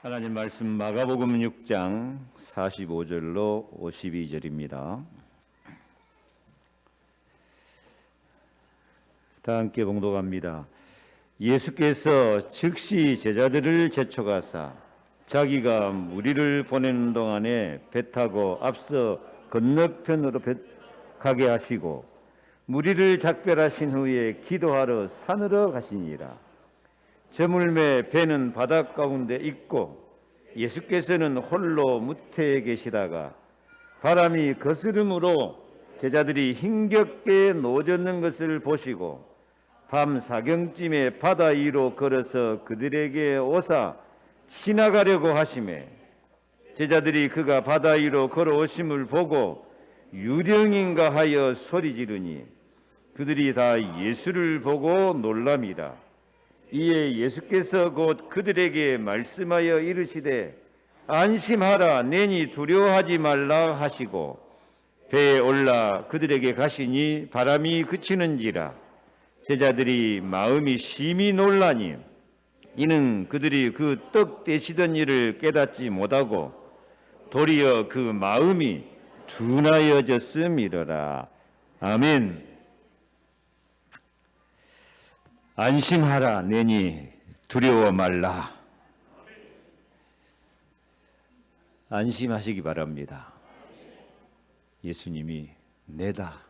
하나님 말씀 마가복음 6장 45절로 52절입니다. 다 함께 봉독합니다. 예수께서 즉시 제자들을 재촉하사 자기가 무리를 보내는 동안에 배 타고 앞서 건너편으로 가게 하시고 무리를 작별하신 후에 기도하러 산으로 가시니라. 저물매 배는 바닷 가운데 있고 예수께서는 홀로 무태에 계시다가 바람이 거스름으로 제자들이 힘겹게 노젓는 것을 보시고 밤 사경쯤에 바다 위로 걸어서 그들에게 오사 지나가려고 하시매 제자들이 그가 바다 위로 걸어오심을 보고 유령인가 하여 소리 지르니 그들이 다 예수를 보고 놀랍니다. 이에 예수께서 곧 그들에게 말씀하여 이르시되 안심하라 내니 두려워하지 말라 하시고 배에 올라 그들에게 가시니 바람이 그치는지라. 제자들이 마음이 심히 놀라니 이는 그들이 그 떡 떼시던 일을 깨닫지 못하고 도리어 그 마음이 둔하여졌음이로라. 아멘. 안심하라 내니 두려워 말라. 안심하시기 바랍니다. 예수님이 내다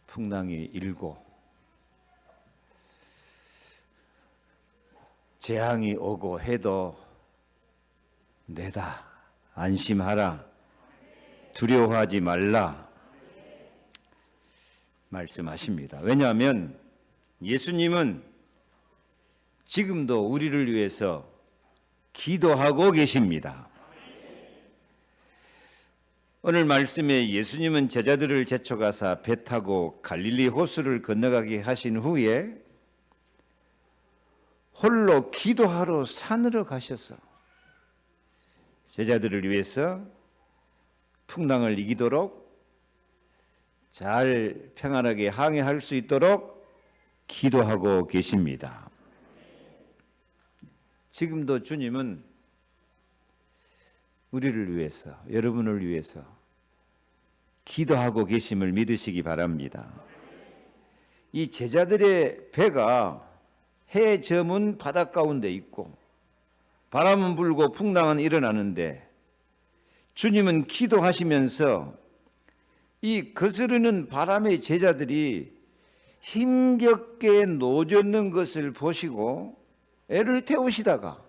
풍랑이 일고 재앙이 오고 해도 내다. 안심하라. 두려워하지 말라 말씀하십니다. 왜냐하면 예수님은 지금도 우리를 위해서 기도하고 계십니다. 오늘 말씀에 예수님은 제자들을 재촉하사 배 타고 갈릴리 호수를 건너가게 하신 후에 홀로 기도하러 산으로 가셔서 제자들을 위해서 풍랑을 이기도록 잘 평안하게 항해할 수 있도록 기도하고 계십니다. 지금도 주님은 우리를 위해서, 여러분을 위해서 기도하고 계심을 믿으시기 바랍니다. 이 제자들의 배가 해 저문 바닷 가운데 있고 바람은 불고 풍랑은 일어나는데 주님은 기도하시면서 이 거스르는 바람의 제자들이 힘겹게 노젓는 것을 보시고 애를 태우시다가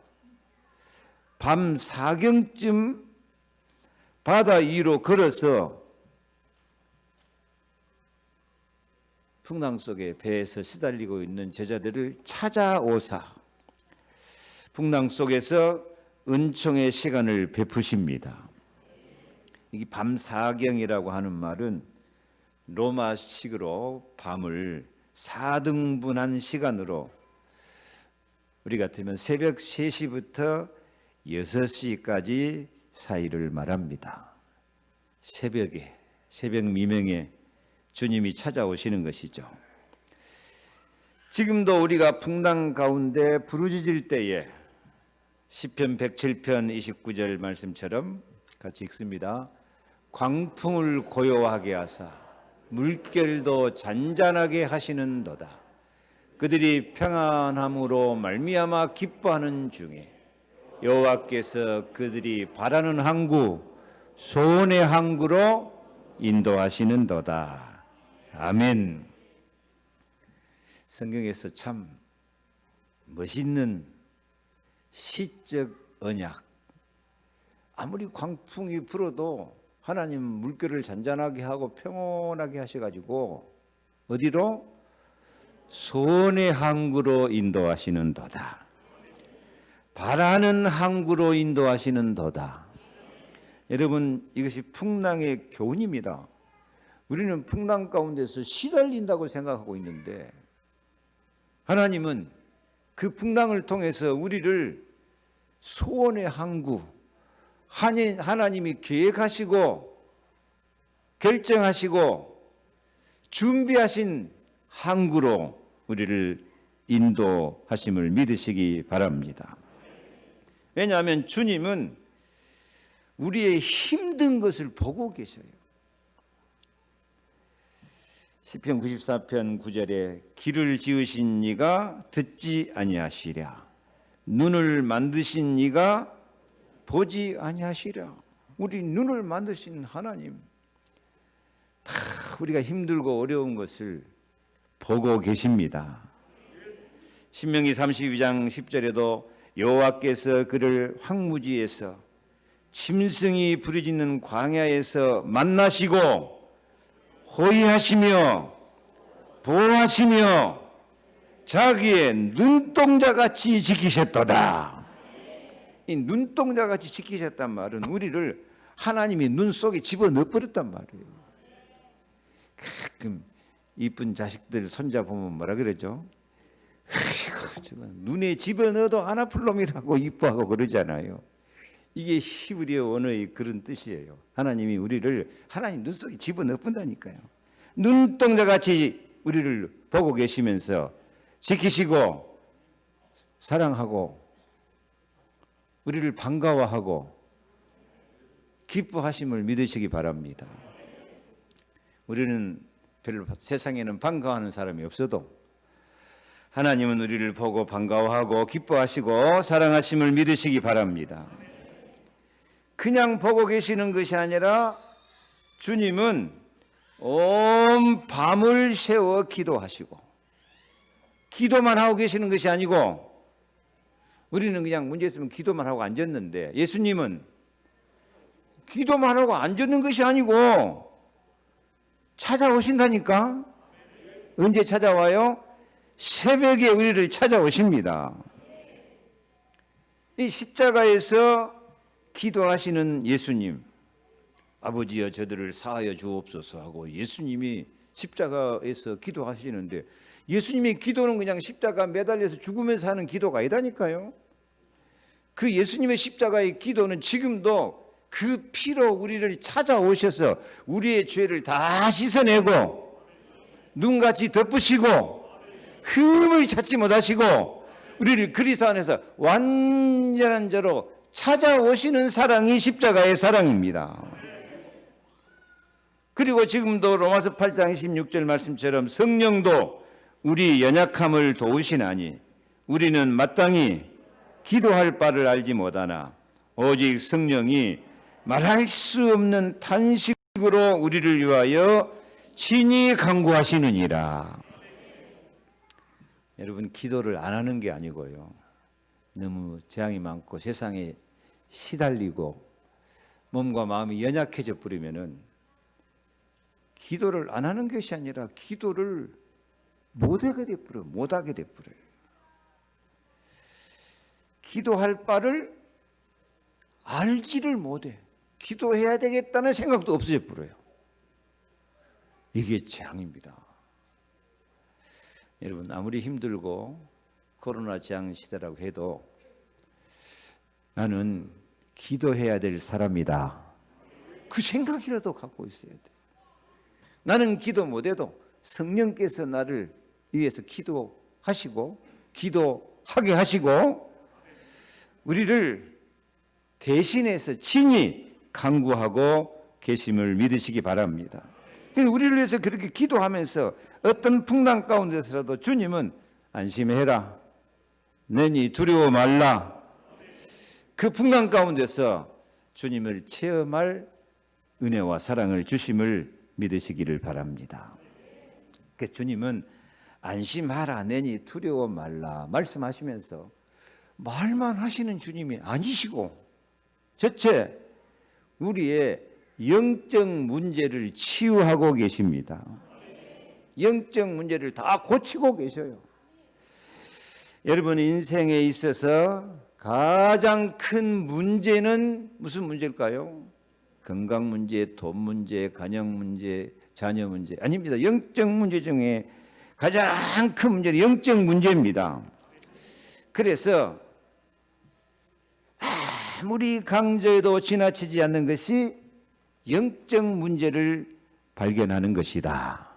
밤 사경쯤 바다 위로 걸어서 풍랑 속에 배에서 시달리고 있는 제자들을 찾아오사 풍랑 속에서 은총의 시간을 베푸십니다. 이 밤사경이라고 하는 말은 로마식으로 밤을 4등분한 시간으로 우리 같으면 새벽 3시부터 6시까지 사이를 말합니다. 새벽 미명에 주님이 찾아오시는 것이죠. 지금도 우리가 풍랑 가운데 부르짖을 때에 시편 107편 29절 말씀처럼 같이 읽습니다. 광풍을 고요하게 하사 물결도 잔잔하게 하시는도다. 그들이 평안함으로 말미암아 기뻐하는 중에 여호와께서 그들이 바라는 항구 소원의 항구로 인도하시는도다. 아멘. 성경에서 참 멋있는 시적 언약. 아무리 광풍이 불어도 하나님 물결을 잔잔하게 하고 평온하게 하셔가지고 어디로? 소원의 항구로 인도하시는도다. 바라는 항구로 인도하시는도다. 여러분 이것이 풍랑의 교훈입니다. 우리는 풍랑 가운데서 시달린다고 생각하고 있는데 하나님은 그 풍랑을 통해서 우리를 소원의 항구 하나님이 계획하시고 결정하시고 준비하신 항구로 우리를 인도하심을 믿으시기 바랍니다. 왜냐하면 주님은 우리의 힘든 것을 보고 계셔요. 시편 94편 9절에 귀를 지으신 이가 듣지 아니하시랴, 눈을 만드신 이가 보지 아니하시랴. 우리 눈을 만드신 하나님, 다 우리가 힘들고 어려운 것을 보고 계십니다. 신명기 32장 10절에도 여호와께서 그를 황무지에서 짐승이 부르짖는 광야에서 만나시고 호위하시며 보호하시며 자기의 눈동자같이 지키셨도다. 이 눈동자같이 지키셨단 말은 우리를 하나님이 눈 속에 집어넣어 버렸단 말이에요. 가끔 이쁜 자식들 손자 보면 뭐라 그러죠? 아이고, 저거 눈에 집어넣어도 안 아플 놈이라고 이뻐하고 그러잖아요. 이게 히브리어 언어의 그런 뜻이에요. 하나님이 우리를 하나님 눈 속에 집어넣어 본다니까요. 눈동자같이 우리를 보고 계시면서 지키시고 사랑하고 우리를 반가워하고 기뻐하심을 믿으시기 바랍니다. 우리는 별로 세상에는 반가워하는 사람이 없어도 하나님은 우리를 보고 반가워하고 기뻐하시고 사랑하심을 믿으시기 바랍니다. 그냥 보고 계시는 것이 아니라 주님은 온 밤을 새워 기도하시고, 기도만 하고 계시는 것이 아니고, 우리는 그냥 문제 있으면 기도만 하고 앉았는데 예수님은 기도만 하고 앉았는 것이 아니고 찾아오신다니까. 언제 찾아와요? 새벽에 우리를 찾아오십니다. 이 십자가에서 기도하시는 예수님, 아버지여 저들을 사하여 주옵소서 하고 예수님이 십자가에서 기도하시는데, 예수님의 기도는 그냥 십자가 매달려서 죽으면서 하는 기도가 아니다니까요. 그 예수님의 십자가의 기도는 지금도 그 피로 우리를 찾아오셔서 우리의 죄를 다 씻어내고 눈같이 덮으시고 흠을 찾지 못하시고 우리를 그리스도 안에서 완전한 자로 찾아오시는 사랑이 십자가의 사랑입니다. 그리고 지금도 로마서 8장 26절 말씀처럼 성령도 우리 연약함을 도우시나니 우리는 마땅히 기도할 바를 알지 못하나 오직 성령이 말할 수 없는 탄식으로 우리를 위하여 친히 간구하시느니라. 여러분, 기도를 안 하는 게 아니고요, 너무 재앙이 많고 세상에 시달리고 몸과 마음이 연약해져 버리면은 기도를 안 하는 것이 아니라 기도를 못하게 돼버려요. 못하게 돼버려요. 기도할 바를 알지를 못해. 기도해야 되겠다는 생각도 없어져 버려요. 이게 재앙입니다. 여러분, 아무리 힘들고 코로나 재앙 시대라고 해도 나는 기도해야 될 사람이다, 그 생각이라도 갖고 있어야 돼. 나는 기도 못해도 성령께서 나를 위해서 기도하시고 기도하게 하시고 우리를 대신해서 친히 간구하고 계심을 믿으시기 바랍니다. 우리를 위해서 그렇게 기도하면서 어떤 풍랑 가운데서라도 주님은 안심해라, 너니 두려워 말라, 그 풍랑 가운데서 주님을 체험할 은혜와 사랑을 주심을 믿으시기를 바랍니다. 그래서 주님은 안심하라, 내니 두려워 말라 말씀하시면서 말만 하시는 주님이 아니시고 첫째, 우리의 영적 문제를 치유하고 계십니다. 영적 문제를 다 고치고 계셔요. 여러분, 인생에 있어서 가장 큰 문제는 무슨 문제일까요? 건강 문제, 돈 문제, 가정 문제, 자녀 문제 아닙니다. 영적 문제 중에 가장 큰 문제는 영적 문제입니다. 그래서 아무리 강조해도 지나치지 않는 것이 영적 문제를 발견하는 것이다.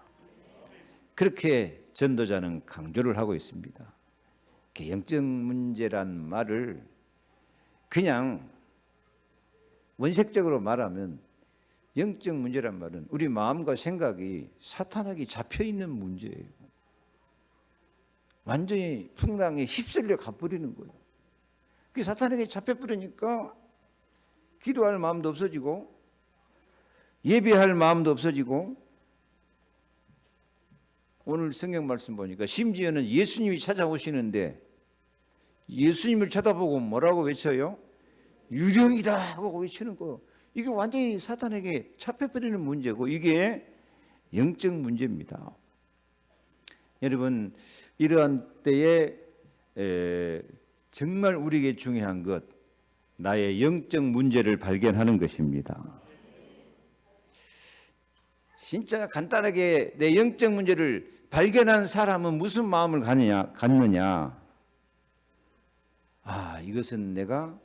그렇게 전도자는 강조를 하고 있습니다. 영적 문제란 말을 그냥 원색적으로 말하면 영적 문제란 말은 우리 마음과 생각이 사탄에게 잡혀있는 문제예요. 완전히 풍랑에 휩쓸려 가버리는 거예요. 그 사탄에게 잡혀버리니까 기도할 마음도 없어지고 예배할 마음도 없어지고, 오늘 성경 말씀 보니까 심지어는 예수님이 찾아오시는데 예수님을 쳐다보고 뭐라고 외쳐요? 유령이다 하고 외치는 거. 이게 완전히 사탄에게 잡혀버리는 문제고, 이게 영적 문제입니다. 여러분, 이러한 때에 정말 우리에게 중요한 것, 나의 영적 문제를 발견하는 것입니다. 진짜 간단하게 내 영적 문제를 발견한 사람은 무슨 마음을 갖느냐? 아, 이것은 내가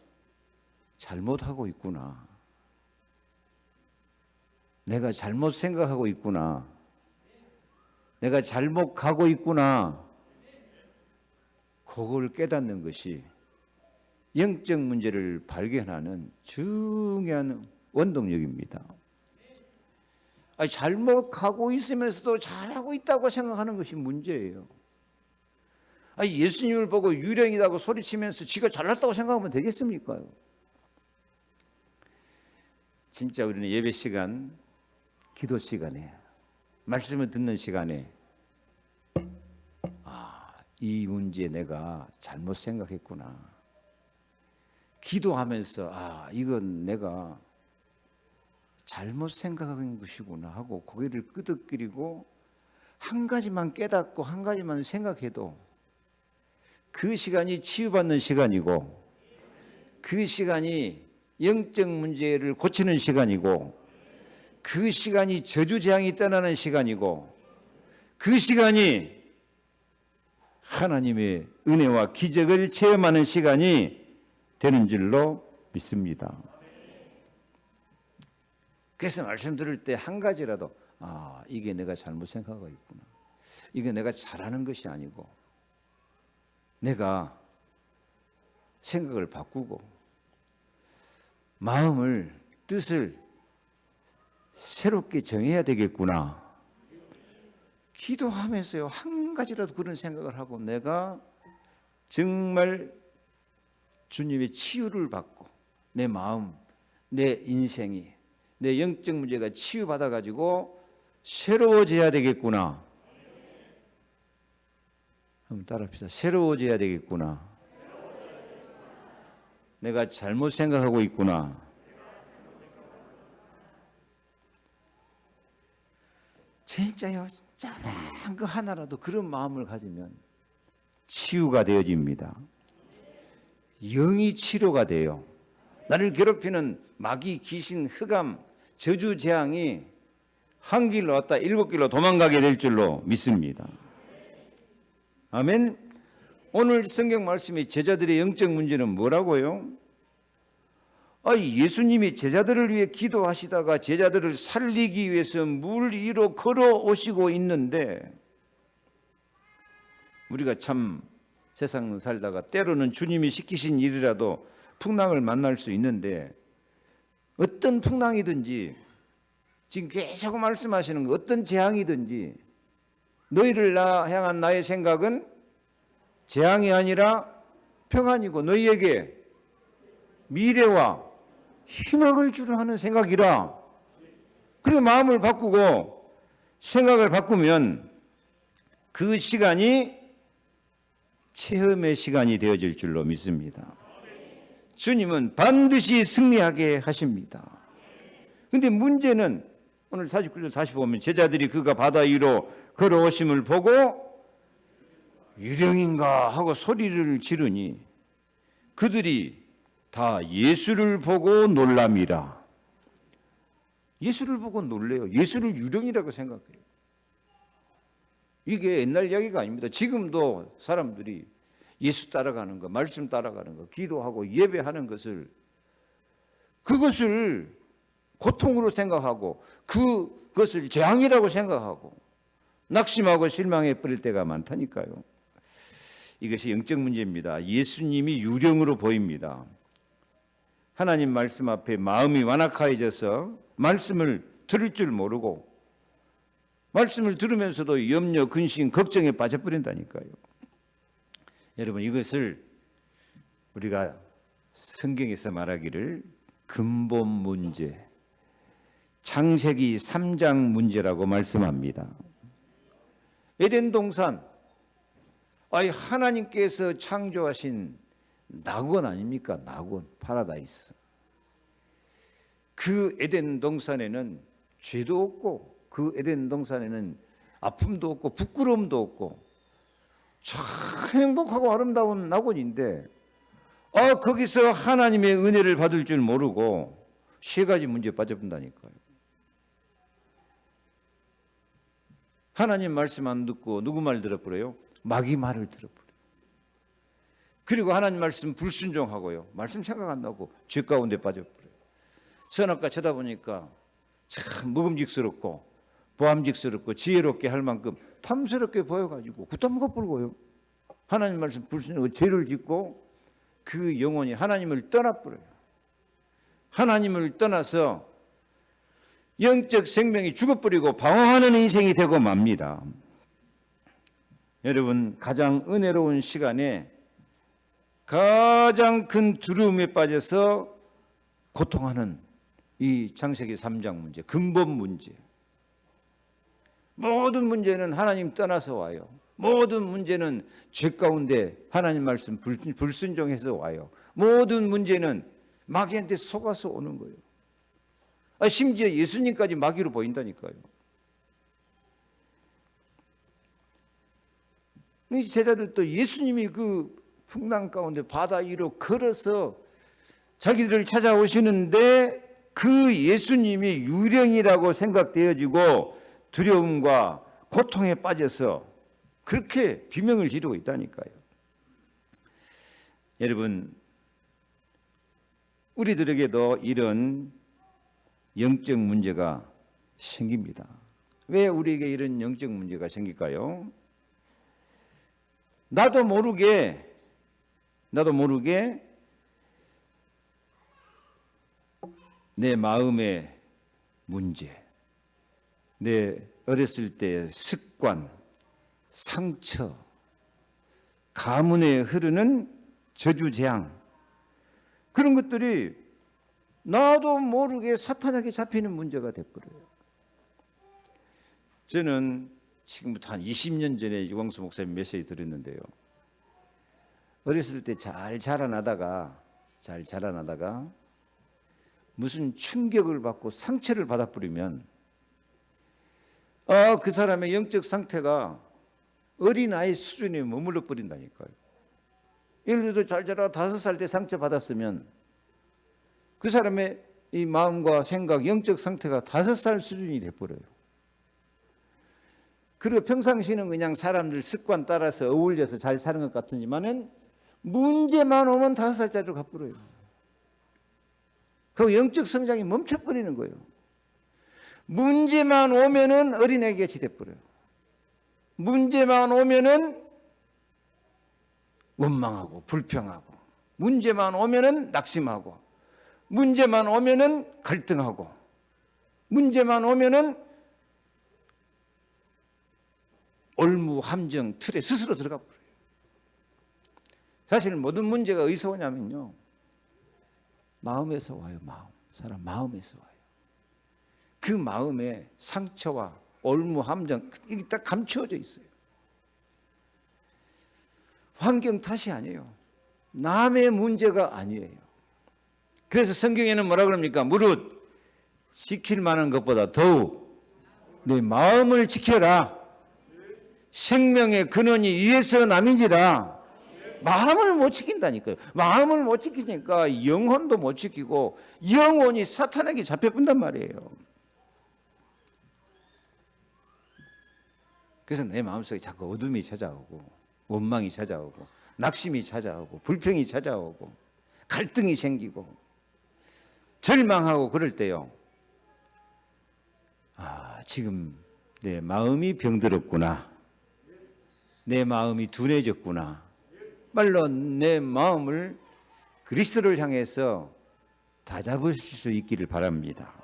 잘못하고 있구나. 내가 잘못 생각하고 있구나. 내가 잘못 가고 있구나. 그걸 깨닫는 것이 영적 문제를 발견하는 중요한 원동력입니다. 아니, 잘못 가고 있으면서도 잘하고 있다고 생각하는 것이 문제예요. 아니, 예수님을 보고 유령이라고 소리치면서 지가 잘났다고 생각하면 되겠습니까? 진짜 우리는 예배 시간, 기도 시간에, 말씀을 듣는 시간에 이 문제 내가 잘못 생각했구나. 기도하면서 이건 내가 잘못 생각한 것이구나 하고 고개를 끄덕거리고 한 가지만 깨닫고 한 가지만 생각해도 그 시간이 치유받는 시간이고, 그 시간이 영적 문제를 고치는 시간이고, 그 시간이 저주재앙이 떠나는 시간이고, 그 시간이 하나님의 은혜와 기적을 체험하는 시간이 되는 줄로 믿습니다. 그래서 말씀 들을 때 한 가지라도 이게 내가 잘못 생각하고 있구나. 이게 내가 잘하는 것이 아니고 내가 생각을 바꾸고 마음을, 뜻을 새롭게 정해야 되겠구나. 기도하면서요, 한 가지라도 그런 생각을 하고 내가 정말 주님의 치유를 받고 내 마음, 내 인생이, 내 영적 문제가 치유받아가지고 새로워져야 되겠구나. 한번 따라합시다. 새로워져야 되겠구나. 내가 잘못 생각하고 있구나. 진짜요, 작은 거 하나라도 그런 마음을 가지면 치유가 되어집니다. 영이 치료가 돼요. 나를 괴롭히는 마귀, 귀신, 흑암, 저주, 재앙이 한 길로 왔다 7길로 도망가게 될 줄로 믿습니다. 아멘. 오늘 성경 말씀이 제자들의 영적 문제는 뭐라고요? 예수님이 제자들을 위해 기도하시다가 제자들을 살리기 위해서 물 위로 걸어오시고 있는데, 우리가 참 세상 살다가 때로는 주님이 시키신 일이라도 풍랑을 만날 수 있는데, 어떤 풍랑이든지 지금 계속 말씀하시는 거, 어떤 재앙이든지 너희를 향한 나의 생각은 재앙이 아니라 평안이고 너희에게 미래와 희망을 주려 하는 생각이라. 그래, 마음을 바꾸고 생각을 바꾸면 그 시간이 체험의 시간이 되어질 줄로 믿습니다. 주님은 반드시 승리하게 하십니다. 그런데 문제는 오늘 49절 다시 보면 제자들이 그가 바다 위로 걸어오심을 보고 유령인가 하고 소리를 지르니 그들이 다 예수를 보고 놀랍니다. 예수를 보고 놀래요. 예수를 유령이라고 생각해요. 이게 옛날 이야기가 아닙니다. 지금도 사람들이 예수 따라가는 거, 말씀 따라가는 거, 기도하고 예배하는 것을, 그것을 고통으로 생각하고 그것을 재앙이라고 생각하고 낙심하고 실망해 버릴 때가 많다니까요. 이것이 영적 문제입니다. 예수님이 유령으로 보입니다. 하나님 말씀 앞에 마음이 완악해져서 말씀을 들을 줄 모르고 말씀을 들으면서도 염려, 근심, 걱정에 빠져버린다니까요. 여러분, 이것을 우리가 성경에서 말하기를 근본 문제, 창세기 3장 문제라고 말씀합니다. 에덴 동산, 하나님께서 창조하신 낙원 아닙니까? 낙원, 파라다이스. 그 에덴 동산에는 죄도 없고 그 에덴 동산에는 아픔도 없고 부끄러움도 없고 참 행복하고 아름다운 낙원인데 거기서 하나님의 은혜를 받을 줄 모르고 세 가지 문제에 빠져본다니까요. 하나님 말씀 안 듣고 누구 말 들어버려요? 마귀 말을 들어버려요. 그리고 하나님 말씀 불순종하고요. 말씀 생각 안 나고 죄 가운데 빠져버려요. 선악과 쳐다보니까 참 먹음직스럽고 보암직스럽고 지혜롭게 할 만큼 탐스럽게 보여가지고 굿담 겉불고요. 하나님 말씀 불순종하고 죄를 짓고 그 영혼이 하나님을 떠나버려요. 하나님을 떠나서 영적 생명이 죽어버리고 방황하는 인생이 되고 맙니다. 여러분, 가장 은혜로운 시간에 가장 큰 두려움에 빠져서 고통하는 이 창세기 3장 문제, 근본 문제. 모든 문제는 하나님 떠나서 와요. 모든 문제는 죄 가운데 하나님 말씀 불순종해서 와요. 모든 문제는 마귀한테 속아서 오는 거예요. 심지어 예수님까지 마귀로 보인다니까요. 이 제자들도 예수님이 그 풍랑 가운데 바다 위로 걸어서 자기들을 찾아오시는데 그 예수님이 유령이라고 생각되어지고 두려움과 고통에 빠져서 그렇게 비명을 지르고 있다니까요. 여러분, 우리들에게도 이런 영적 문제가 생깁니다. 왜 우리에게 이런 영적 문제가 생길까요? 나도 모르게 내 마음의 문제, 내 어렸을 때의 습관, 상처, 가문에 흐르는 저주재앙, 그런 것들이 나도 모르게 사탄에게 잡히는 문제가 돼버려요. 저는 지금부터 한 20년 전에 유광수 목사님 메시지 들었는데요. 어렸을 때 잘 자라나다가 무슨 충격을 받고 상처를 받아버리면 그 사람의 영적 상태가 어린아이 수준에 머물러 버린다니까요. 예를 들어 잘 자라 5살 때 상처 받았으면 그 사람의 이 마음과 생각, 영적 상태가 5살 수준이 돼버려요. 그리고 평상시는 그냥 사람들 습관 따라서 어울려서 잘 사는 것 같으지만은 문제만 오면 5살짜리로 가버려요. 그 영적 성장이 멈춰버리는 거예요. 문제만 오면은 어린애같이 돼버려요. 문제만 오면은 원망하고 불평하고, 문제만 오면은 낙심하고, 문제만 오면은 갈등하고, 문제만 오면은 올무 함정 틀에 스스로 들어가 버려요. 사실 모든 문제가 어디서 오냐면요, 마음에서 와요. 사람 마음에서 와요. 그 마음에 상처와 올무 함정 이게 딱 감추어져 있어요. 환경 탓이 아니에요. 남의 문제가 아니에요. 그래서 성경에는 뭐라 그럽니까? 무릇 지킬 만한 것보다 더욱 내 마음을 지켜라. 생명의 근원이 위에서 남인지라. 마음을 못 지킨다니까요. 마음을 못 지키니까 영혼도 못 지키고 영혼이 사탄에게 잡혀본단 말이에요. 그래서 내 마음속에 자꾸 어둠이 찾아오고 원망이 찾아오고 낙심이 찾아오고 불평이 찾아오고 갈등이 생기고 절망하고 그럴 때요, 지금 내 마음이 병들었구나, 내 마음이 둔해졌구나, 말로 내 마음을 그리스도를 향해서 다 잡으실 수 있기를 바랍니다.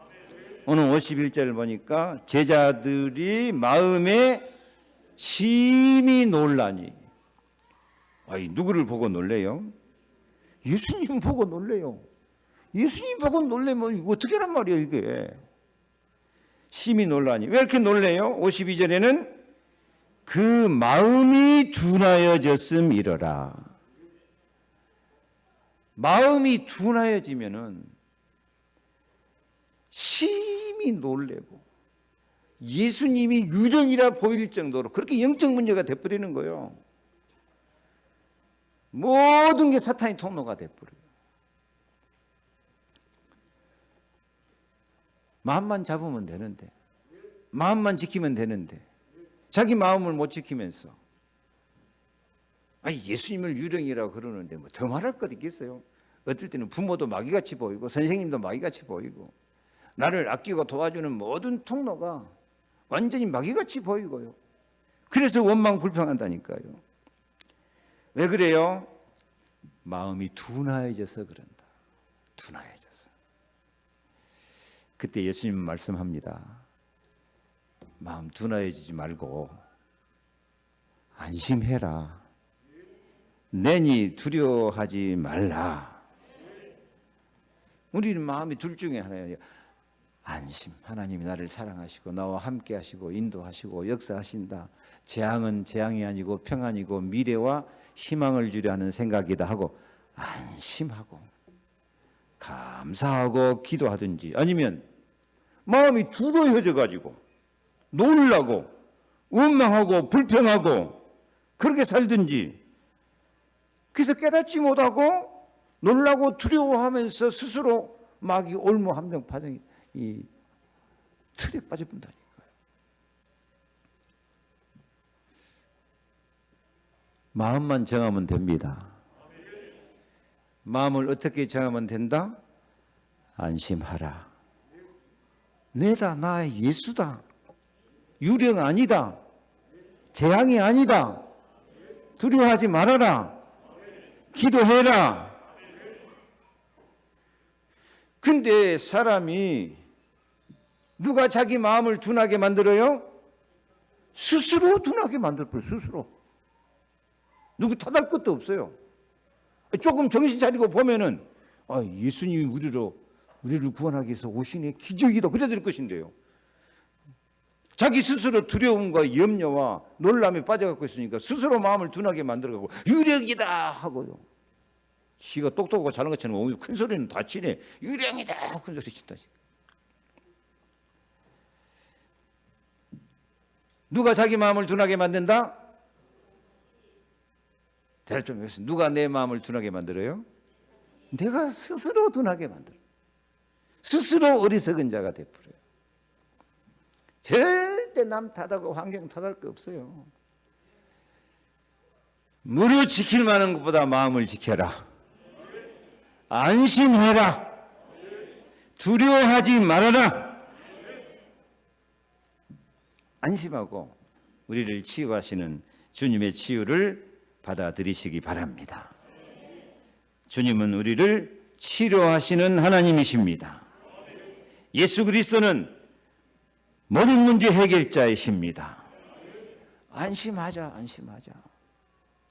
오늘 51절 보니까 제자들이 마음에 심히 놀라니. 아이, 누구를 보고 놀래요? 예수님 보고 놀래요. 예수님 보고 놀래면 이거 어떻게 하란 말이에요, 이게. 심히 놀라니. 왜 이렇게 놀래요? 52절에는 그 마음이 둔하여졌음이러라. 마음이 둔하여지면은 심히 놀래고 예수님이 유령이라 보일 정도로 그렇게 영적 문제가 돼버리는 거예요. 모든 게 사탄의 통로가 돼버려요. 마음만 잡으면 되는데, 마음만 지키면 되는데 자기 마음을 못 지키면서 아니 예수님을 유령이라고 그러는데 뭐 더 말할 것 있겠어요? 어떨 때는 부모도 마귀같이 보이고 선생님도 마귀같이 보이고 나를 아끼고 도와주는 모든 통로가 완전히 마귀같이 보이고요. 그래서 원망 불평한다니까요. 왜 그래요? 마음이 둔하여져서 그런다. 둔하여져서. 그때 예수님은 말씀합니다. 마음 둔하여지지 말고 안심해라. 내니 두려워하지 말라. 우리는 마음이 둘 중에 하나예요. 안심. 하나님이 나를 사랑하시고 나와 함께 하시고 인도하시고 역사하신다. 재앙은 재앙이 아니고 평안이고 미래와 희망을 주려 하는 생각이다 하고 안심하고 감사하고 기도하든지, 아니면 마음이 두려워져 가지고 놀라고 원망하고 불평하고 그렇게 살든지, 그래서 깨닫지 못하고 놀라고 두려워하면서 스스로 마귀 올무 함정 파정이 이 틀에 빠져본다니까요. 마음만 정하면 됩니다. 마음을 어떻게 정하면 된다? 안심하라. 내다, 나의 예수다. 유령 아니다. 재앙이 아니다. 두려워하지 말아라. 기도해라. 근데 사람이 누가 자기 마음을 둔하게 만들어요? 스스로 둔하게 만들어요. 스스로. 누구 탓할 것도 없어요. 조금 정신 차리고 보면은 예수님이 우리를 구원하기 위해서 오시네, 기적이다, 그래 될 것인데요. 자기 스스로 두려움과 염려와 놀람에 빠져갖고 있으니까 스스로 마음을 둔하게 만들어가고 유령이다 하고요. 지가 똑똑하고 잘난 것처럼 오히려 큰 소리는 다 치네. 유령이다 큰 소리 친다. 누가 자기 마음을 둔하게 만든다? 대답 좀 해보세요. 누가 내 마음을 둔하게 만들어요? 내가 스스로 둔하게 만들어. 스스로 어리석은 자가 되버려요. 절대 남 탓하고 환경 탓할 거 없어요. 무릇 지킬 만한 것보다 마음을 지켜라. 안심해라. 두려워하지 말아라. 안심하고 우리를 치유하시는 주님의 치유를 받아들이시기 바랍니다. 주님은 우리를 치료하시는 하나님이십니다. 예수 그리스도는 모든 문제 해결자이십니다. 안심하자, 안심하자.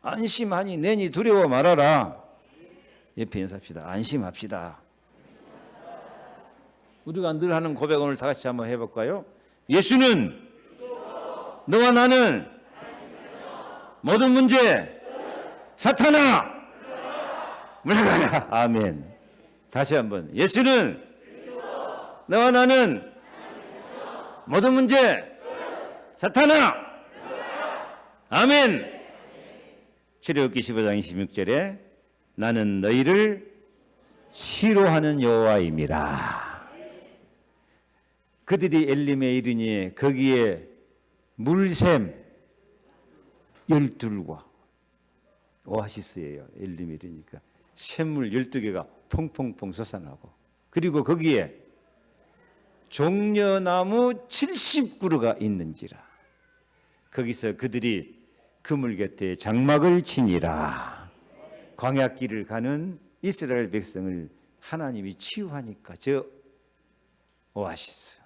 안심하니 내니 두려워 말아라. 옆에 인사합시다. 안심합시다. 우리가 늘 하는 고백 오늘 다 같이 한번 해볼까요? 예수는 너와 나는 모든 문제 사탄아 물러가라. 아멘. 다시 한번. 예수는 너와 나는 모든 문제 사탄아 아멘. 출애굽기 15장 26절에 나는 너희를 치료하는 여호와임이라. 그들이 엘림에 이르니 거기에 물샘 12과 오아시스예요. 엘림에 이르니까 샘물 12개가 퐁퐁퐁 솟아나고, 그리고 거기에 종려나무 70그루가 있는지라. 거기서 그들이 그물 곁에 장막을 치니라. 광야길을 가는 이스라엘 백성을 하나님이 치유하니까 저 오아시스,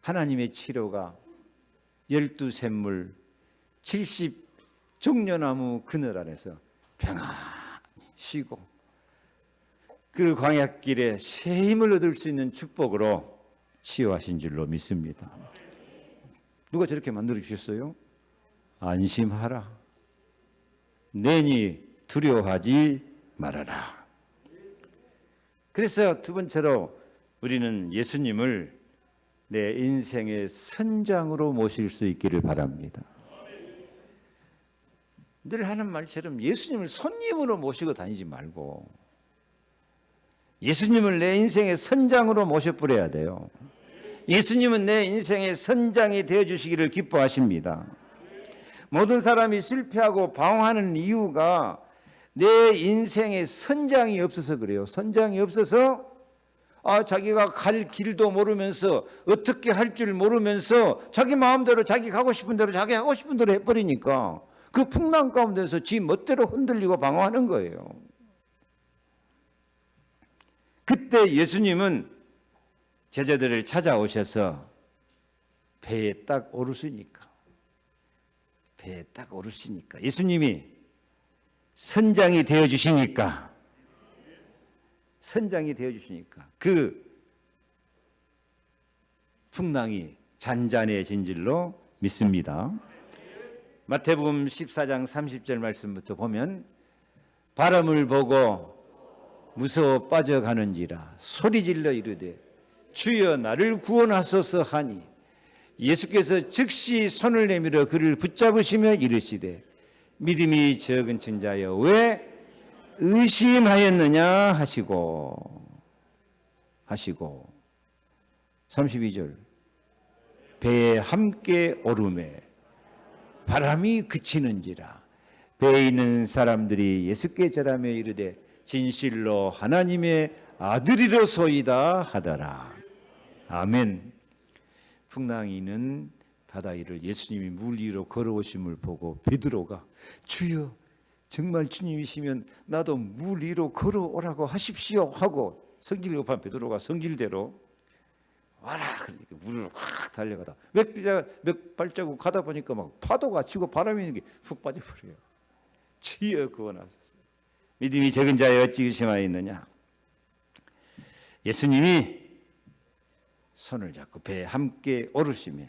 하나님의 치료가 12샘물 70 종려나무 그늘 안에서 평안히 쉬고 그 광야길에 새 힘을 얻을 수 있는 축복으로 치유하신 줄로 믿습니다. 누가 저렇게 만들어 주셨어요? 안심하라. 내니 두려워하지 말아라. 그래서 두 번째로 우리는 예수님을 내 인생의 선장으로 모실 수 있기를 바랍니다. 늘 하는 말처럼 예수님을 손님으로 모시고 다니지 말고 예수님을 내 인생의 선장으로 모셔버려야 돼요. 예수님은 내 인생의 선장이 되어주시기를 기뻐하십니다. 모든 사람이 실패하고 방황하는 이유가 내 인생의 선장이 없어서 그래요. 선장이 없어서 자기가 갈 길도 모르면서 어떻게 할 줄 모르면서 자기 마음대로 자기 가고 싶은 대로 자기 하고 싶은 대로 해버리니까 그 풍랑 가운데서 지 멋대로 흔들리고 방황하는 거예요. 그때 예수님은 제자들을 찾아오셔서 배에 딱 오르시니까 예수님이 선장이 되어주시니까 그 풍랑이 잔잔해진 줄로 믿습니다. 마태복음 14장 30절 말씀부터 보면 바람을 보고 무서워 빠져가는지라 소리질러 이르되 주여 나를 구원하소서 하니 예수께서 즉시 손을 내밀어 그를 붙잡으시며 이르시되 믿음이 적은 천자여 왜 의심하였느냐 하시고 32절 배에 함께 오르매 바람이 그치는지라 배에 있는 사람들이 예수께 절하며 이르되 진실로 하나님의 아들이로소이다 하더라. 아멘. 풍랑이는 바다 위를 예수님이 물 위로 걸어오심을 보고 베드로가 주여 정말 주님이시면 나도 물 위로 걸어오라고 하십시오 하고 성질 급한 베드로가 성질대로 와라 그러니까 물을 확 달려가다 몇 발자국 가다 보니까 막 파도가 치고 바람이 있는 게 훅 빠져버려요. 주여 구원하소서. 믿음이 적은 자여 어찌 의심하였느냐. 예수님이 손을 잡고 배에 함께 오르시며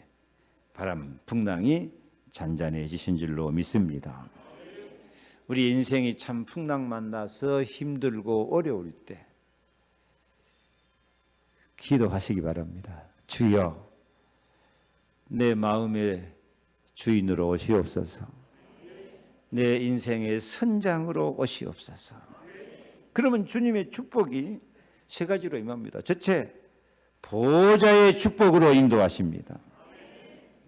바람 풍랑이 잔잔해지신 줄로 믿습니다. 우리 인생이 참 풍랑 만나서 힘들고 어려울 때 기도하시기 바랍니다. 주여 내 마음의 주인으로 오시옵소서. 내 인생의 선장으로 오시옵소서. 그러면 주님의 축복이 세 가지로 임합니다. 첫째, 보좌의 축복으로 인도하십니다.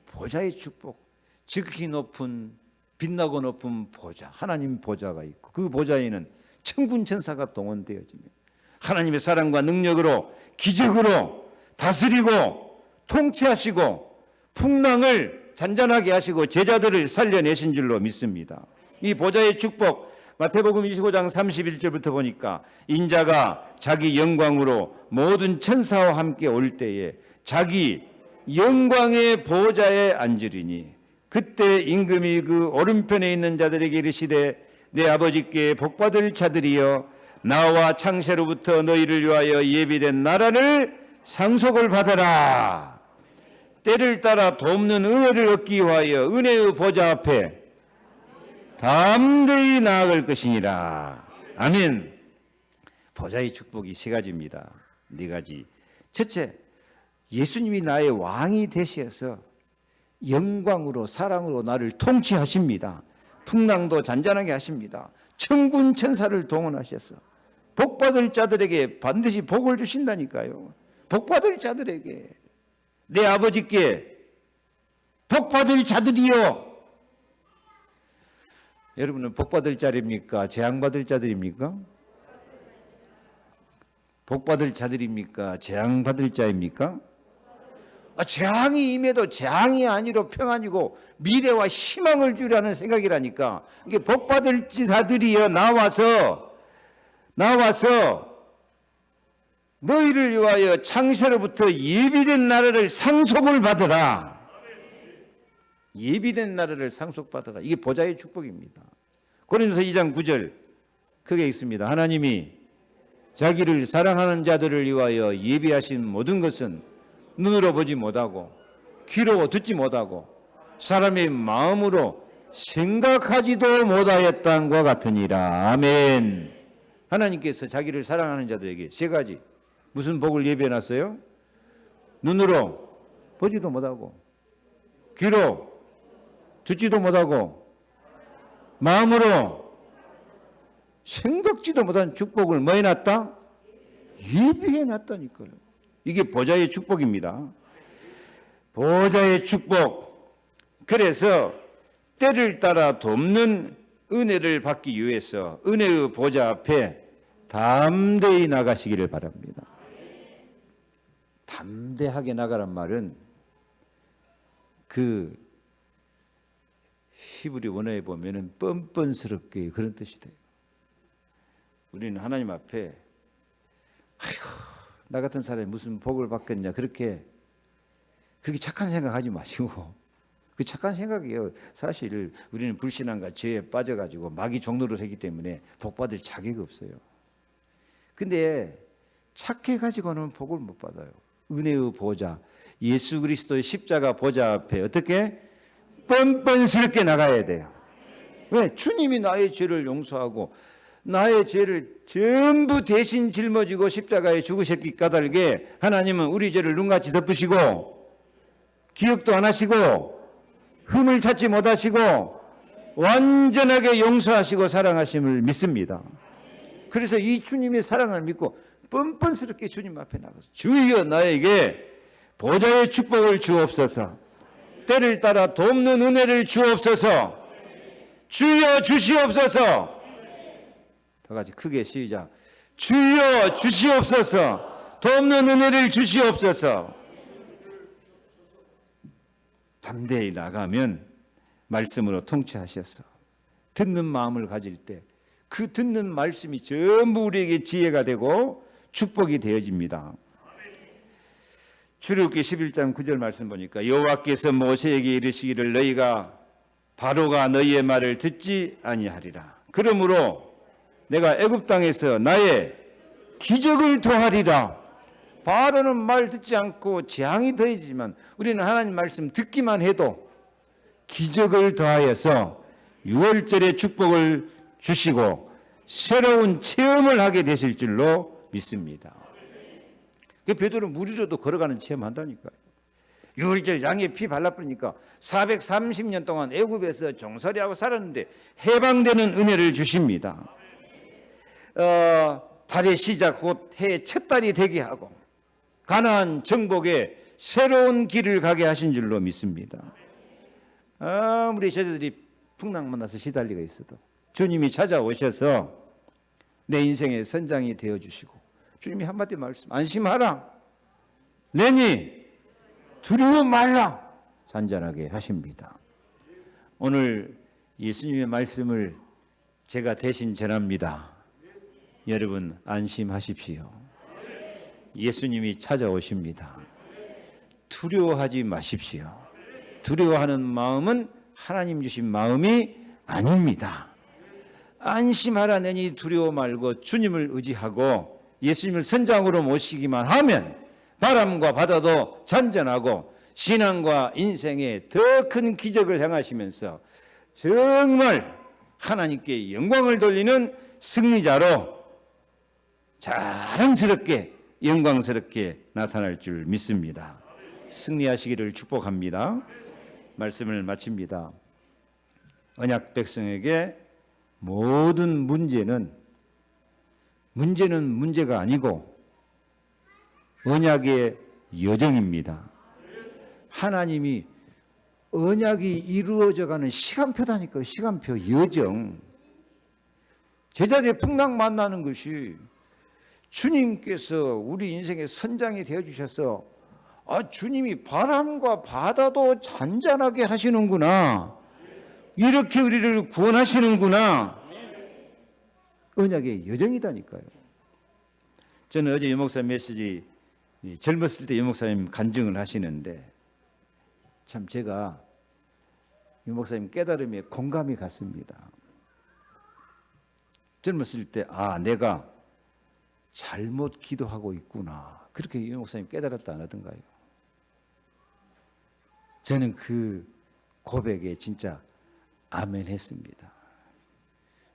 보좌의 축복, 지극히 높은 빛나고 높은 보좌, 하나님 보좌가 있고 그 보좌에는 천군 천사가 동원되어지며 하나님의 사랑과 능력으로 기적으로 다스리고 통치하시고 풍랑을 잔잔하게 하시고 제자들을 살려내신 줄로 믿습니다. 이 보좌의 축복 마태복음 25장 31절부터 보니까 인자가 자기 영광으로 모든 천사와 함께 올 때에 자기 영광의 보좌에 앉으리니 그때 임금이 그 오른편에 있는 자들에게 이르시되 내 아버지께 복받을 자들이여 나와 창세로부터 너희를 위하여 예비된 나라를 상속을 받아라. 때를 따라 돕는 은혜를 얻기 위하여 은혜의 보좌 앞에 담대히 나아갈 것이니라. 아멘. 보좌의 축복이 세 가지입니다. 네 가지. 첫째, 예수님이 나의 왕이 되셔서 영광으로 사랑으로 나를 통치하십니다. 풍랑도 잔잔하게 하십니다. 천군 천사를 동원하셔서 복받을 자들에게 반드시 복을 주신다니까요. 복받을 자들에게 내 아버지께 복받을 자들이요. 여러분은 복받을 자입니까? 재앙받을 자들입니까? 복받을 자들입니까? 재앙받을 자입니까? 재앙이 임해도 재앙이 아니로 평안이고 미래와 희망을 주라는 생각이라니까. 이게 복받을 자들이여 나와서 너희를 위하여 창세로부터 예비된 나라를 상속을 받으라. 예비된 나라를 상속받으라. 이게 보좌의 축복입니다. 고린도서 2장 9절 크게 있습니다. 하나님이 자기를 사랑하는 자들을 위하여 예비하신 모든 것은 눈으로 보지 못하고 귀로 듣지 못하고 사람의 마음으로 생각하지도 못하였다는 것 같으니라. 아멘. 하나님께서 자기를 사랑하는 자들에게 세 가지 무슨 복을 예비해놨어요? 눈으로 보지도 못하고 귀로 듣지도 못하고 마음으로 생각지도 못한 축복을 뭐 해놨다? 예비해놨다니까요. 이게 보좌의 축복입니다. 보좌의 축복. 그래서 때를 따라 돕는 은혜를 받기 위해서 은혜의 보좌 앞에 담대히 나가시기를 바랍니다. 담대하게 나가란 말은 그 히브리 원어에 보면은 뻔뻔스럽게 그런 뜻이 돼요. 우리는 하나님 앞에 아이고 나 같은 사람이 무슨 복을 받겠냐 그렇게 착한 생각하지 마시고 그 착한 생각이에요. 사실 우리는 불신앙과 죄에 빠져가지고 마귀 종로로 했기 때문에 복 받을 자격이 없어요. 근데 착해가지고는 복을 못 받아요. 은혜의 보좌 예수 그리스도의 십자가 보좌 앞에 어떻게 뻔뻔스럽게 나가야 돼요. 왜? 주님이 나의 죄를 용서하고 나의 죄를 전부 대신 짊어지고 십자가에 죽으셨기 까닭에 하나님은 우리 죄를 눈같이 덮으시고 기억도 안 하시고 흠을 찾지 못하시고 완전하게 용서하시고 사랑하심을 믿습니다. 그래서 이 주님의 사랑을 믿고 뻔뻔스럽게 주님 앞에 나가서 주여 나에게 보좌의 축복을 주옵소서, 때를 따라 돕는 은혜를 주옵소서, 주여 주시옵소서. 다 같이 크게 시작. 주여 주시옵소서, 돕는 은혜를 주시옵소서. 담대히 나가면 말씀으로 통치하셔서 듣는 마음을 가질 때 그 듣는 말씀이 전부 우리에게 지혜가 되고 축복이 되어집니다. 출애굽기 11장 9절 말씀 보니까 여호와께서 모세에게 이르시기를 너희가 바로가 너희의 말을 듣지 아니하리라. 그러므로 내가 애굽 땅에서 나의 기적을 더하리라. 바로는 말 듣지 않고 재앙이 더해지지만 우리는 하나님 말씀 듣기만 해도 기적을 더하여서 유월절의 축복을 주시고 새로운 체험을 하게 되실 줄로 믿습니다. 베드로는 물 위로도 걸어가는 체험한다니까요. 유월절 양의 피 발라뿌리니까 430년 동안 애굽에서 종살이하고 살았는데 해방되는 은혜를 주십니다. 달의 시작 곧 해의 첫 달이 되게 하고 가나안 정복에 새로운 길을 가게 하신 줄로 믿습니다. 아무리 제자들이 풍랑 만나서 시달리가 있어도 주님이 찾아오셔서 내 인생의 선장이 되어주시고 주님이 한마디 말씀 안심하라 내니 두려워 말라 잔잔하게 하십니다. 오늘 예수님의 말씀을 제가 대신 전합니다. 여러분 안심하십시오. 예수님이 찾아오십니다. 두려워하지 마십시오. 두려워하는 마음은 하나님 주신 마음이 아닙니다. 안심하라 내니 두려워 말고 주님을 의지하고 예수님을 선장으로 모시기만 하면 바람과 바다도 잔잔하고 신앙과 인생에 더 큰 기적을 행하시면서 정말 하나님께 영광을 돌리는 승리자로 자랑스럽게 영광스럽게 나타날 줄 믿습니다. 승리하시기를 축복합니다. 말씀을 마칩니다. 언약 백성에게 모든 문제는 문제가 아니고 언약의 여정입니다. 하나님이 언약이 이루어져가는 시간표다니까요. 시간표 여정. 제자들의 풍랑 만나는 것이 주님께서 우리 인생의 선장이 되어주셔서 주님이 바람과 바다도 잔잔하게 하시는구나. 이렇게 우리를 구원하시는구나. 언약의 여정이다니까요. 저는 어제 유 목사님 메시지 젊었을 때 유 목사님 간증을 하시는데 참 제가 유 목사님 깨달음에 공감이 갔습니다. 젊었을 때 내가 잘못 기도하고 있구나, 그렇게 유 목사님 깨달았다 안 하던가요? 저는 그 고백에 진짜 아멘 했습니다.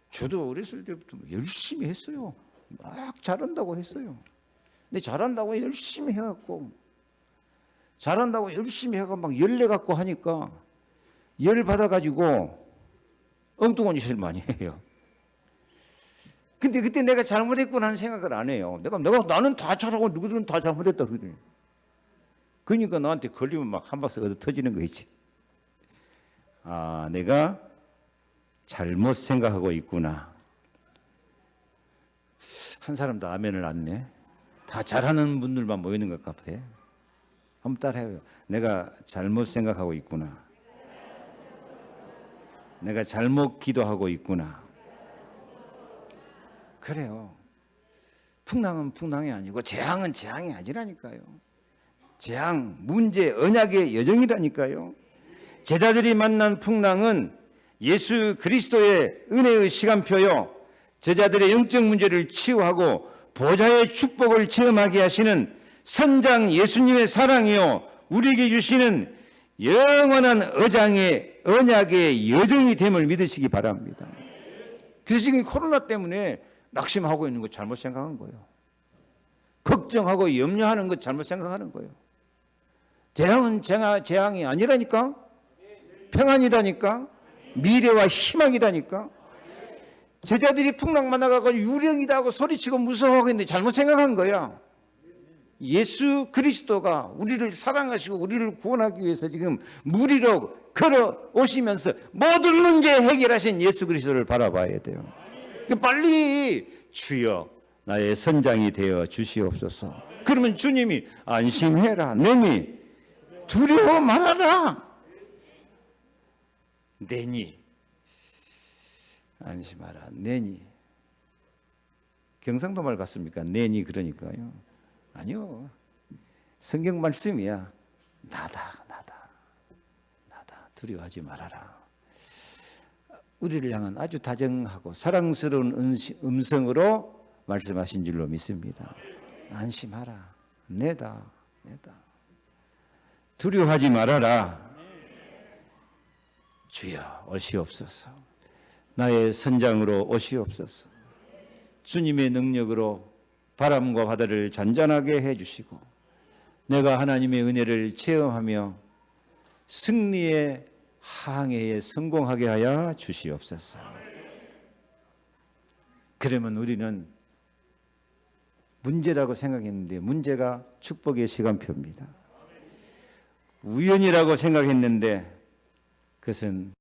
저도 어렸을 때부터 열심히 했어요. 막 잘한다고 했어요. 근데 잘한다고 열심히 해갖고 막 열내갖고 하니까 열 받아가지고 엉뚱한 짓을 많이 해요. 근데 그때 내가 잘못했구나 하는 생각을 안 해요. 나는 다 잘하고 누구들은 다 잘못했다 그러더니. 그러니까 나한테 걸리면 막 한 박스 얻어 터지는 거지. 내가 잘못 생각하고 있구나. 한 사람도 아멘을 안 내. 다 잘하는 분들만 모이는 것 같아. 한번 따라해요. 내가 잘못 생각하고 있구나. 내가 잘못 기도하고 있구나. 그래요. 풍랑은 풍랑이 아니고 재앙은 재앙이 아니라니까요. 재앙, 문제, 언약의 여정이라니까요. 제자들이 만난 풍랑은 예수 그리스도의 은혜의 시간표요, 제자들의 영적 문제를 치유하고 보좌의 축복을 체험하게 하시는 선장 예수님의 사랑이요, 우리에게 주시는 영원한 언약의 여정이 됨을 믿으시기 바랍니다. 그래서 지금 코로나 때문에 낙심하고 있는 거 잘못 생각한 거예요. 걱정하고 염려하는 거 잘못 생각하는 거예요. 재앙은 재앙이 아니라니까. 평안이다니까. 미래와 희망이다니까. 제자들이 풍랑 만나가지고 유령이다 하고 소리치고 무서워하고 있는데 잘못 생각한 거야. 예수 그리스도가 우리를 사랑하시고 우리를 구원하기 위해서 지금 물 위로 걸어 오시면서 모든 문제 해결하신 예수 그리스도를 바라봐야 돼요. 빨리 주여 나의 선장이 되어 주시옵소서. 그러면 주님이 안심해라, 내니 두려워 말아라, 내니 안심하라, 내니. 경상도 말 같습니까? 내니 그러니까요. 아니요, 성경 말씀이야. 나다 두려워하지 말아라. 우리를 향한 아주 다정하고 사랑스러운 음성으로 말씀하신 줄로 믿습니다. 안심하라, 내다 두려워하지 말아라. 주여 오시옵소서. 나의 선장으로 오시옵소서. 주님의 능력으로 바람과 바다를 잔잔하게 해주시고 내가 하나님의 은혜를 체험하며 승리의 항해에 성공하게 하여 주시옵소서. 그러면 우리는 문제라고 생각했는데 문제가 축복의 시간표입니다. 우연이라고 생각했는데 그것은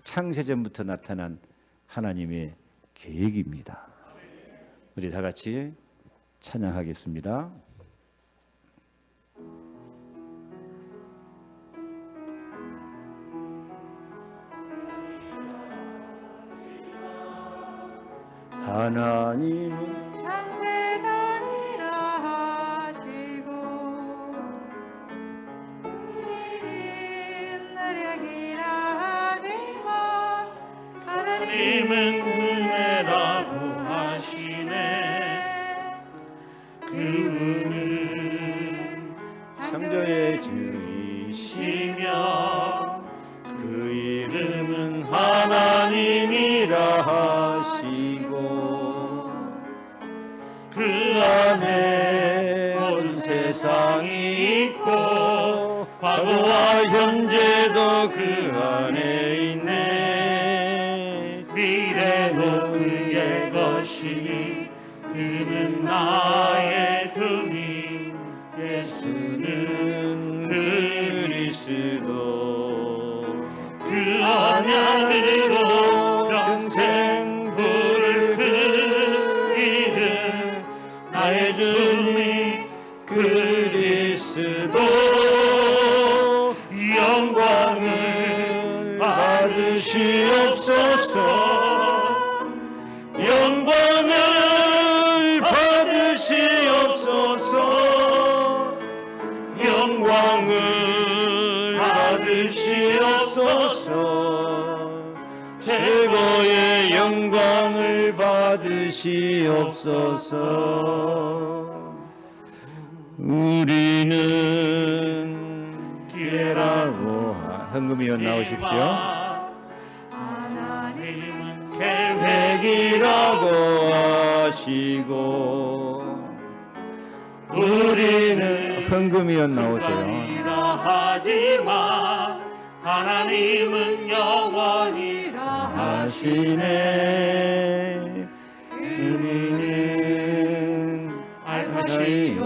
창세전부터 나타난 하나님의 계획입니다. 우리 다 같이 찬양하겠습니다. 하나님은 창세전이라 하시고 우리는 노력이라 하지만 하나님은 은혜라고 하시네. 그분은 창조의 주이시며 그 이름은 하나님이라 하시고 그 안에 온 세상이 있고 과거와 현재도 그 안에 있네. 미래도 그의 것이니 그는 나의 주님 예수는 그리스도 그 언약으로 평생 부르기를 나의 주님 그리스도 영광을 받으시옵소서. 영광을 받으시옵소서. 주시옵소서. 최고의 영광을 받으시옵소서. 우리는 기회라고 헌금위원 나오십시오. 하나님은 계획이라고 하시고 우리는 헌금위원 나오세요. 순간이라 하지만 하나님은 영원이라 하시네. 우리는 알파시요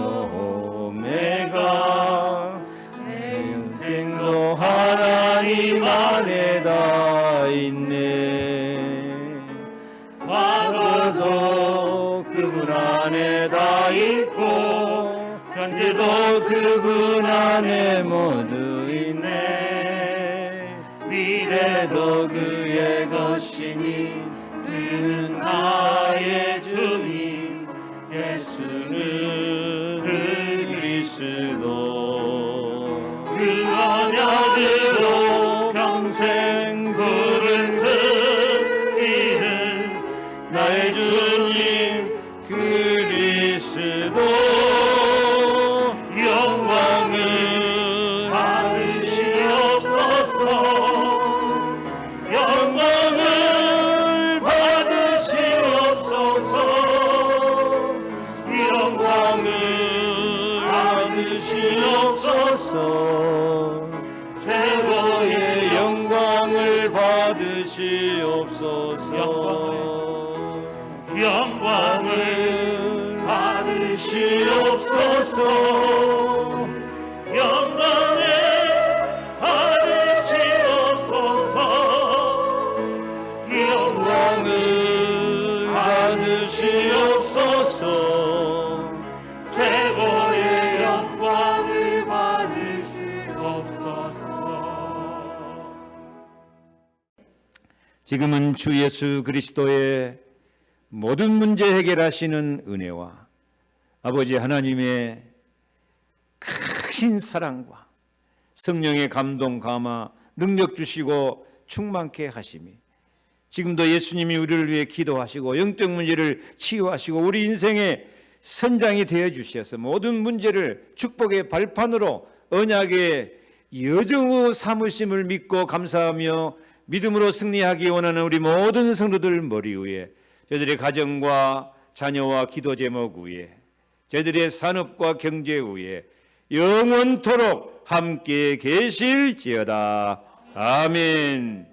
오메가 내 인생도 하나님 안에 다 있네. 과거도 그분 안에 다 있고 현재도 그분 안에 모두 있네. 미래도 그의 것이니 그는 나의 주님 예수는 그리스도. 그 언약으로 평생 부른 그 이름 나의 주님 그리스도. 영광을 받으시옵소서. 영광을 받으시옵소서. 영광을 받으시옵소서. 최고의 영광을 받으시옵소서. 영광을 받으시옵소서. 영광을 받으시옵소서. 영광을 받으시옵소서. 최고의 영광을 받으시옵소서. 지금은 주 예수 그리스도의 모든 문제 해결하시는 은혜와 아버지 하나님의 크신 사랑과 성령의 감동 감화 능력 주시고 충만케 하심이 지금도 예수님이 우리를 위해 기도하시고 영적 문제를 치유하시고 우리 인생의 선장이 되어 주셔서 모든 문제를 축복의 발판으로 언약의 여정의 삼으심을 믿고 감사하며 믿음으로 승리하기 원하는 우리 모든 성도들 머리 위에 저희들의 가정과 자녀와 기도 제목 위에 저희들의 산업과 경제 위에 영원토록 함께 계실지어다. 아멘.